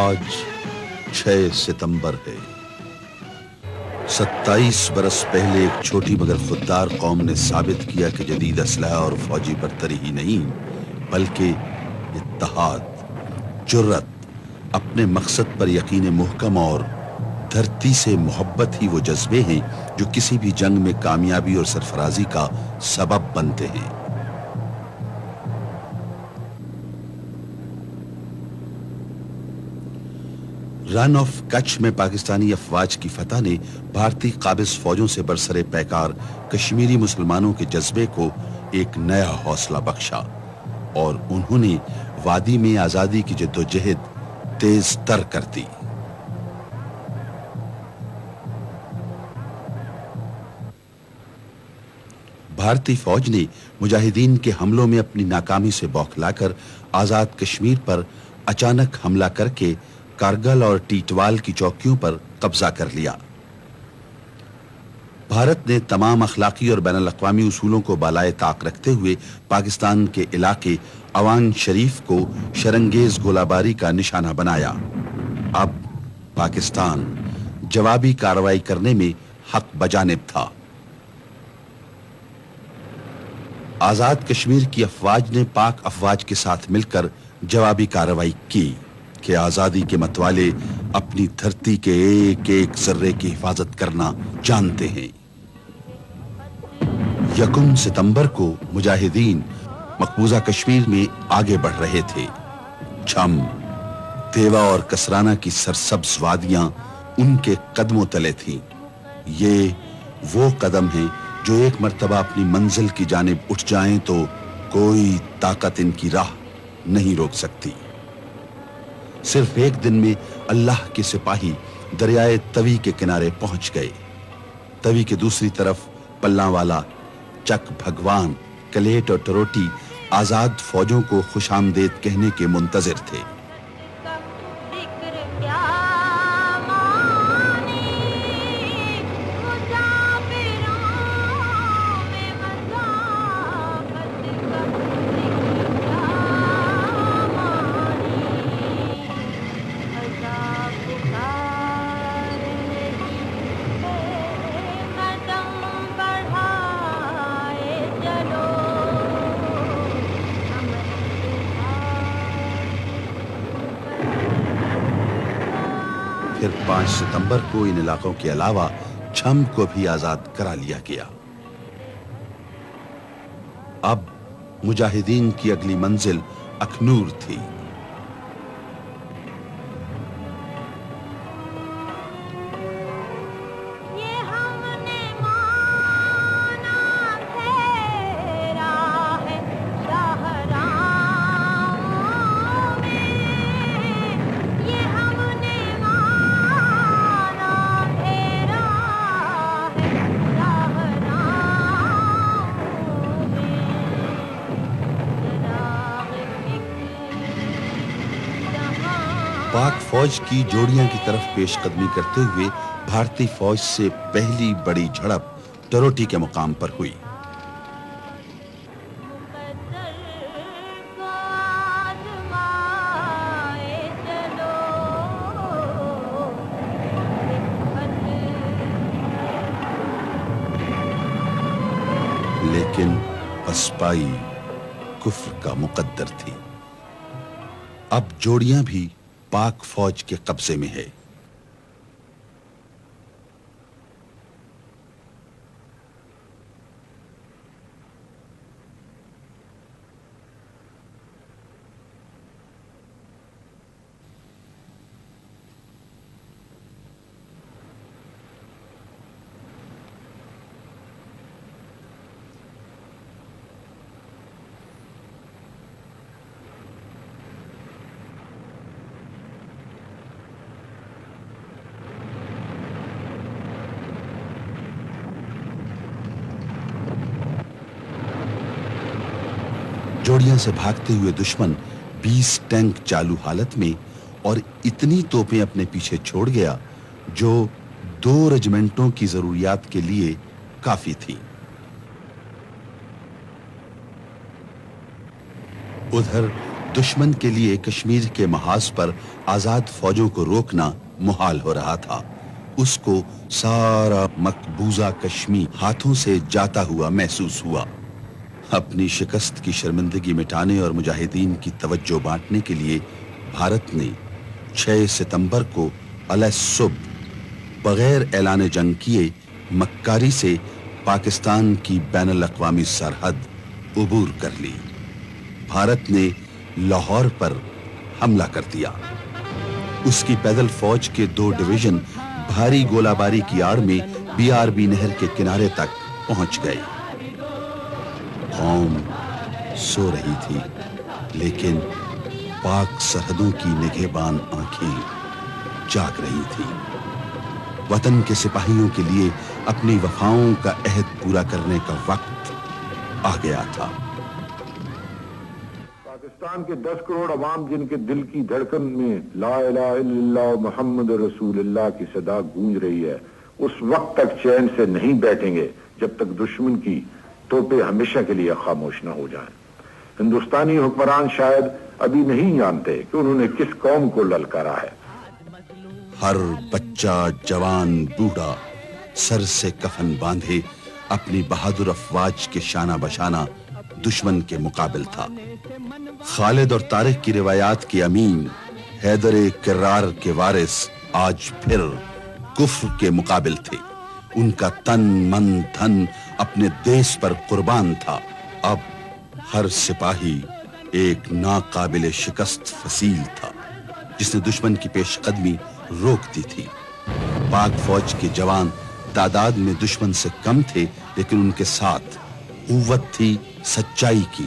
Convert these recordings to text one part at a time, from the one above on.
آج 6 ستمبر ہے۔ 27 برس پہلے ایک چھوٹی مگر خوددار قوم نے ثابت کیا کہ جدید اسلحہ اور فوجی برتری ہی نہیں بلکہ اتحاد، جرت، اپنے مقصد پر یقین محکم اور دھرتی سے محبت ہی وہ جذبے ہیں جو کسی بھی جنگ میں کامیابی اور سرفرازی کا سبب بنتے ہیں۔ رن آف کچھ میں پاکستانی افواج کی فتح نے بھارتی قابض فوجوں سے برسر پیکار کشمیری مسلمانوں کے جذبے کو ایک نیا حوصلہ بخشا اور انہوں نے وادی میں آزادی کی جدوجہد تیز تر کر دی۔ بھارتی فوج نے مجاہدین کے حملوں میں اپنی ناکامی سے بوکھلا کر آزاد کشمیر پر اچانک حملہ کر کے کارگل اور ٹیٹوال کی چوکیوں پر قبضہ کر لیا۔ بھارت نے تمام اخلاقی اور بین الاقوامی اصولوں کو بالائے طاق رکھتے ہوئے پاکستان کے علاقے اوان شریف کو شرنگیز گولہ باری کا نشانہ بنایا۔ اب پاکستان جوابی کارروائی کرنے میں حق بجانب تھا۔ آزاد کشمیر کی افواج نے پاک افواج کے ساتھ مل کر جوابی کارروائی کی کہ آزادی کے متوالے اپنی دھرتی کے ایک ایک ذرے کی حفاظت کرنا جانتے ہیں۔ 1 ستمبر کو مجاہدین مقبوضہ کشمیر میں آگے بڑھ رہے تھے۔ چھم، تیوا اور کسرانہ کی سرسبز وادیاں ان کے قدموں تلے تھیں۔ یہ وہ قدم ہیں جو ایک مرتبہ اپنی منزل کی جانب اٹھ جائیں تو کوئی طاقت ان کی راہ نہیں روک سکتی۔ صرف ایک دن میں اللہ کے سپاہی دریائے توی کے کنارے پہنچ گئے۔ توی کے دوسری طرف پلاں والا، چک بھگوان، کلیٹ اور ٹروٹی آزاد فوجوں کو خوش آمدید کہنے کے منتظر تھے۔ پھر 5 ستمبر کو ان علاقوں کے علاوہ چھم کو بھی آزاد کرا لیا گیا۔ اب مجاہدین کی اگلی منزل اخنور تھی۔ پاک فوج کی جوڑیاں کی طرف پیش قدمی کرتے ہوئے بھارتی فوج سے پہلی بڑی جھڑپ ٹروٹی کے مقام پر ہوئی۔ لیکن پسپائی کفر کا مقدر تھی۔ اب جوڑیاں بھی پاک فوج کے قبضے میں ہے۔ جوڑیاں سے بھاگتے ہوئے دشمن 20 ٹینک چالو حالت میں اور اتنی توپیں اپنے پیچھے چھوڑ گیا جو 2 رجمنٹوں کی ضروریات کے لیے کافی تھی۔ ادھر دشمن کے لیے کشمیر کے محاذ پر آزاد فوجوں کو روکنا محال ہو رہا تھا۔ اس کو سارا مقبوضہ کشمیر ہاتھوں سے جاتا ہوا محسوس ہوا۔ اپنی شکست کی شرمندگی مٹانے اور مجاہدین کی توجہ بانٹنے کے لیے بھارت نے 6 ستمبر کو علیہ الصبح بغیر اعلان جنگ کیے مکاری سے پاکستان کی بین الاقوامی سرحد عبور کر لی۔ بھارت نے لاہور پر حملہ کر دیا۔ اس کی پیدل فوج کے 2 ڈویژن بھاری گولہ باری کی آڑ میں BRB نہر کے کنارے تک پہنچ گئے۔ قوم سو رہی تھی، لیکن پاک سرحدوں کی نگہبان آنکھیں جاگ رہی تھی۔ وطن کے سپاہیوں کے لیے اپنی وفاؤں کا عہد پورا کرنے کا وقت آ گیا تھا۔ پاکستان کے 10 کروڑ عوام جن کے دل کی دھڑکن میں لا الہ الا اللہ محمد رسول اللہ کی صدا گونج رہی ہے، اس وقت تک چین سے نہیں بیٹھیں گے جب تک دشمن کی توپیں ہمیشہ کے لیے خاموش نہ ہو جائیں۔ ہندوستانی حکمران شاید ابھی نہیں جانتے کہ انہوں نے کس قوم کو للکارا ہے۔ ہر بچہ، جوان، بوڑھا سر سے کفن باندھے اپنی بہادر افواج کے شانہ بشانہ دشمن کے مقابل تھا۔ خالد اور طارق کی روایات کے امین، حیدر کرار کے وارث آج پھر کفر کے مقابل تھے۔ ان کا تن من دھن اپنے دیس پر قربان تھا۔ اب ہر سپاہی ایک ناقابل شکست فصیل تھا جس نے دشمن کی پیش قدمی روک دی تھی۔ پاک فوج کے جوان تعداد میں دشمن سے کم تھے، لیکن ان کے ساتھ قوت تھی سچائی کی،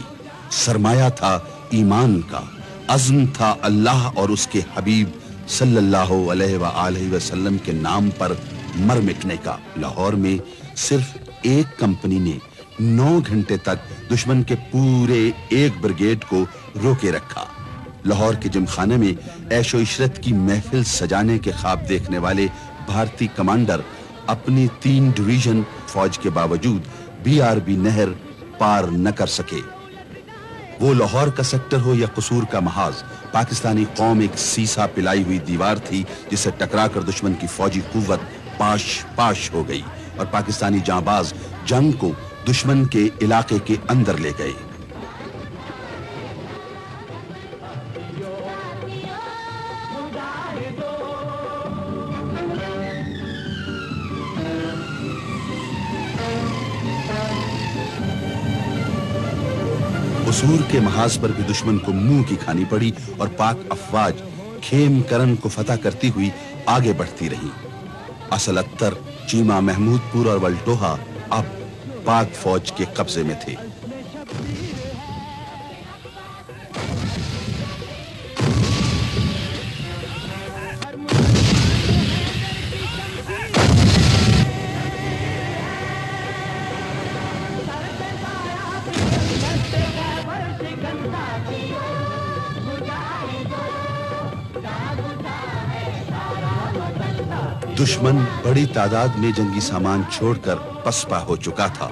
سرمایہ تھا ایمان کا، عزم تھا اللہ اور اس کے حبیب صلی اللہ علیہ وآلہ وسلم کے نام پر مر مٹنے کا۔ لاہور میں صرف ایک کمپنی نے 9 گھنٹے تک دشمن کے پورے ایک بریگیڈ کو روکے رکھا۔ لاہور کے جم خانے میں عیش و عشرت کی محفل سجانے کے خواب دیکھنے والے بھارتی کمانڈر اپنی 3 ڈویژن فوج کے باوجود BRB نہر پار نہ کر سکے۔ وہ لاہور کا سیکٹر ہو یا قصور کا محاذ، پاکستانی قوم ایک سیسا پلائی ہوئی دیوار تھی جسے ٹکرا کر دشمن کی فوجی قوت پاش پاش ہو گئی اور پاکستانی جانباز جنگ کو دشمن کے علاقے کے اندر لے گئے۔ قصور کے محاذ پر بھی دشمن کو منہ کی کھانی پڑی اور پاک افواج کھیم کرن کو فتح کرتی ہوئی آگے بڑھتی رہی۔ اصل اتر، چیمہ، محمود پور اور ولٹوہا اب پاک فوج کے قبضے میں تھے۔ دشمن بڑی تعداد میں جنگی سامان چھوڑ کر پسپا ہو چکا تھا۔